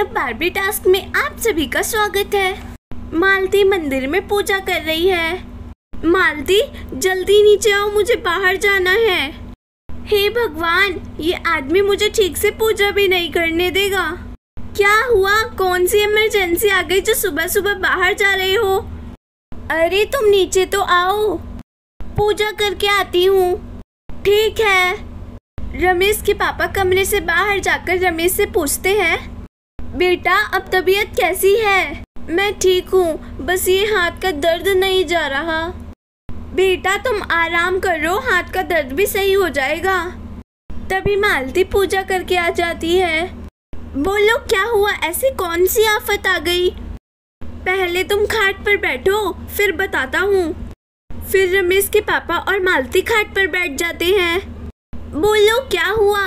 The Barbie task में आप सभी का स्वागत है। मालती मंदिर में पूजा कर रही है। मालती जल्दी नीचे आओ, मुझे बाहर जाना है। हे भगवान, ये आदमी मुझे ठीक से पूजा भी नहीं करने देगा। क्या हुआ? कौन सी इमरजेंसी आ गई जो सुबह सुबह बाहर जा रहे हो? अरे तुम नीचे तो आओ, पूजा करके आती हूँ। ठीक है। रमेश के पापा कमरे से बाहर जाकर रमेश से पूछते हैं, बेटा अब तबीयत कैसी है? मैं ठीक हूँ, बस ये हाथ का दर्द नहीं जा रहा। बेटा तुम आराम करो, हाथ का दर्द भी सही हो जाएगा। तभी मालती पूजा करके आ जाती है। बोलो क्या हुआ? ऐसी कौन सी आफत आ गई? पहले तुम खाट पर बैठो, फिर बताता हूँ। फिर रमेश के पापा और मालती खाट पर बैठ जाते हैं। बोलो क्या हुआ?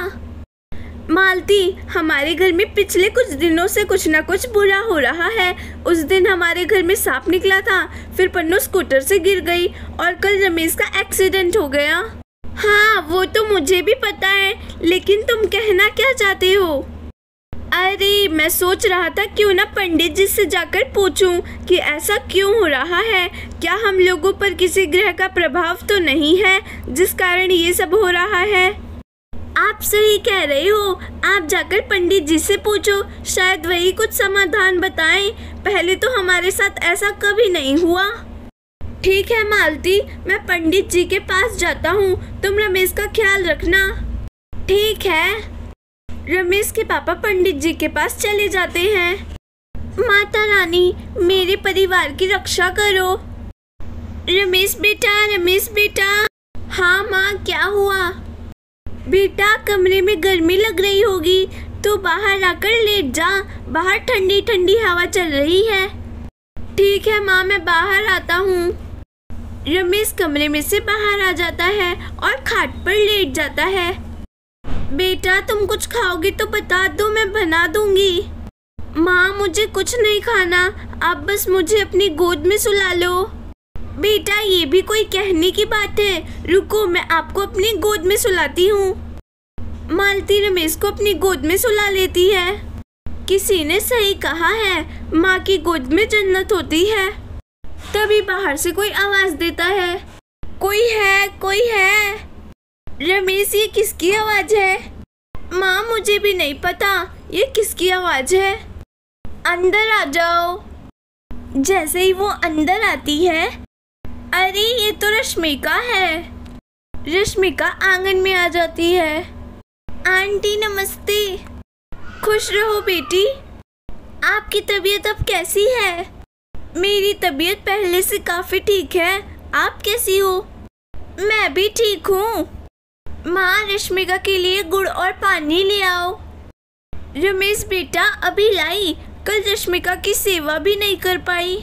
मालती, हमारे घर में पिछले कुछ दिनों से कुछ ना कुछ बुरा हो रहा है। उस दिन हमारे घर में सांप निकला था, फिर पन्नू स्कूटर से गिर गई और कल रमेश का एक्सीडेंट हो गया। हाँ वो तो मुझे भी पता है, लेकिन तुम कहना क्या चाहते हो? अरे मैं सोच रहा था क्यों ना पंडित जी से जाकर पूछूं कि ऐसा क्यों हो रहा है। क्या हम लोगों पर किसी ग्रह का प्रभाव तो नहीं है जिस कारण ये सब हो रहा है? आप सही कह रहे हो, आप जाकर पंडित जी से पूछो, शायद वही कुछ समाधान बताएं। पहले तो हमारे साथ ऐसा कभी नहीं हुआ। ठीक है मालती, मैं पंडित जी के पास जाता हूँ, तुम रमेश का ख्याल रखना। ठीक है। रमेश के पापा पंडित जी के पास चले जाते हैं। माता रानी, मेरे परिवार की रक्षा करो। रमेश बेटा। हाँ माँ, क्या हुआ? बेटा कमरे में गर्मी लग रही होगी, तो बाहर आकर लेट जा, बाहर ठंडी ठंडी हवा चल रही है। ठीक है माँ, मैं बाहर आता हूँ। रमेश कमरे में से बाहर आ जाता है और खाट पर लेट जाता है। बेटा तुम कुछ खाओगी तो बता दो, मैं बना दूंगी। माँ मुझे कुछ नहीं खाना, आप बस मुझे अपनी गोद में सुला लो। बेटा ये भी कोई कहने की बात है, रुको मैं आपको अपनी गोद में सुलाती हूँ। मालती रमेश को अपनी गोद में सुला लेती है। किसी ने सही कहा है, माँ की गोद में जन्नत होती है। तभी बाहर से कोई आवाज देता है, कोई है। रमेश ये किसकी आवाज है? माँ मुझे भी नहीं पता, ये किसकी आवाज है? अंदर आ जाओ। जैसे ही वो अंदर आती है, अरे ये तो रश्मिका है। रश्मिका आंगन में आ जाती है। आंटी नमस्ते। खुश रहो बेटी। आपकी तबीयत अब कैसी है? मेरी तबीयत पहले से काफी ठीक है, आप कैसी हो? मैं भी ठीक हूँ। माँ रश्मिका के लिए गुड़ और पानी ले आओ। रमेश बेटा अभी लाई, कल रश्मिका की सेवा भी नहीं कर पाई।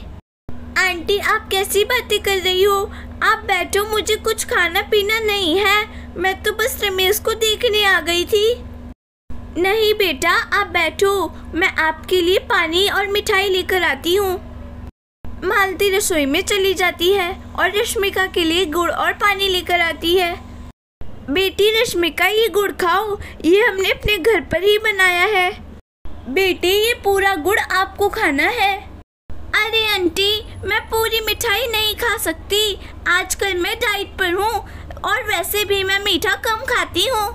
आंटी आप कैसी बातें कर रही हो? आप बैठो, मुझे कुछ खाना पीना नहीं है, मैं तो बस रमेश को देखने आ गई थी। नहीं बेटा आप बैठो, मैं आपके लिए पानी और मिठाई लेकर आती हूँ। मालती रसोई में चली जाती है और रश्मिका के लिए गुड़ और पानी लेकर आती है। बेटी रश्मिका ये गुड़ खाओ, ये हमने अपने घर पर ही बनाया है। बेटे ये पूरा गुड़ आपको खाना है। अरे आंटी मैं पूरी मिठाई नहीं खा सकती, आजकल मैं डाइट पर हूँ और वैसे भी मैं मीठा कम खाती हूँ।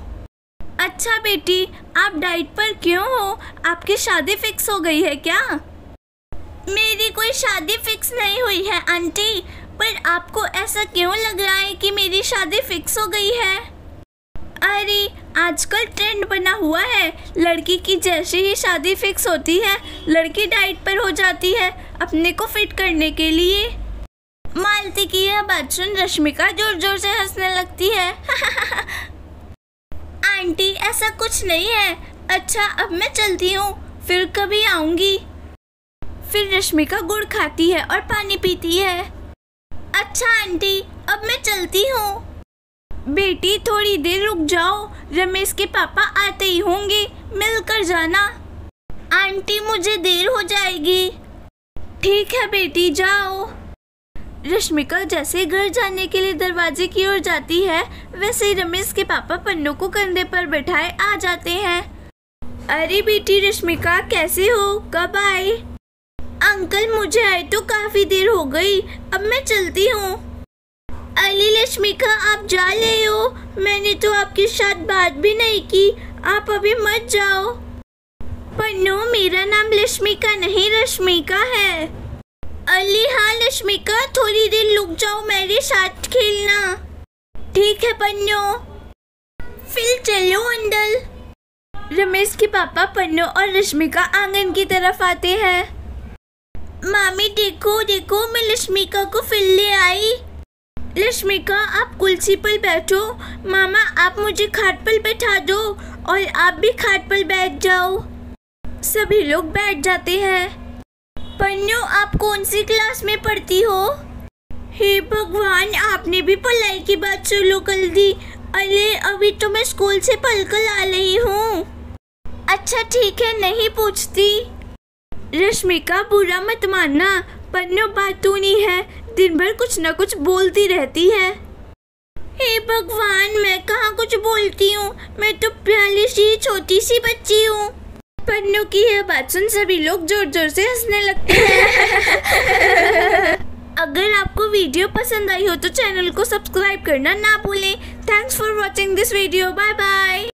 अच्छा बेटी आप डाइट पर क्यों हो? आपकी शादी फिक्स हो गई है क्या? मेरी कोई शादी फिक्स नहीं हुई है आंटी, पर आपको ऐसा क्यों लग रहा है कि मेरी शादी फिक्स हो गई है? अरे आजकल ट्रेंड बना हुआ है, लड़की की जैसे ही शादी फिक्स होती है लड़की डाइट पर हो जाती है अपने को फिट करने के लिए। मालती की यह बात सुन रश्मिका जोर जोर से हंसने लगती है। आंटी ऐसा कुछ नहीं है। अच्छा अब मैं चलती हूँ, फिर कभी आऊंगी। फिर रश्मिका गुड़ खाती है और पानी पीती है। अच्छा आंटी अब मैं चलती हूँ। बेटी थोड़ी देर रुक जाओ, रमेश के पापा आते ही होंगे, मिलकर जाना। आंटी मुझे देर हो जाएगी। ठीक है बेटी जाओ। रश्मिका जैसे घर जाने के लिए दरवाजे की ओर जाती है, वैसे ही रमेश के पापा पन्नू को कंधे पर बैठाए आ जाते हैं। अरे बेटी रश्मिका, कैसे हो? कब आए? अंकल मुझे आए तो काफी देर हो गई, अब मैं चलती हूँ। अली रश्मिका, आप जा रहे हो? मैंने तो आपके साथ बात भी नहीं की, आप अभी मत जाओ। पन्नू, मेरा नाम रश्मिका नहीं रश्मिका है। अली हाँ रश्मिका, थोड़ी देर रुक जाओ, मेरे साथ खेलना। ठीक है पन्नू। फिर चलो अंदर। रमेश के पापा पन्नू और रश्मिका आंगन की तरफ आते हैं। मामी देखो देखो, मैं रश्मिका को फिर ले आई। रश्मिका, आप कुर्सी पर बैठो। मामा, आप मुझे खाट पर बैठा दो और आप भी खाट पर बैठ जाओ। सभी लोग बैठ जाते हैं। पन्नू, आप कौन सी क्लास में पढ़ती हो? हे भगवान, आपने भी पढ़ाई की बात शुरू कर दी। अरे अभी तो मैं स्कूल से पढ़कर आ रही हूँ। अच्छा ठीक है, नहीं पूछती। रश्मिका, बुरा मत मानना, पन्नू बातूनी है, दिन भर कुछ न कुछ बोलती रहती है। हे भगवान, मैं कहाँ कुछ बोलती हूँ, मैं तो प्यारी सी छोटी सी बच्ची हूँ। पन्नू की यह बात सुन सभी लोग जोर जोर से हंसने लगते हैं। अगर आपको वीडियो पसंद आई हो तो चैनल को सब्सक्राइब करना ना भूलें। Thanks for watching this video. Bye bye.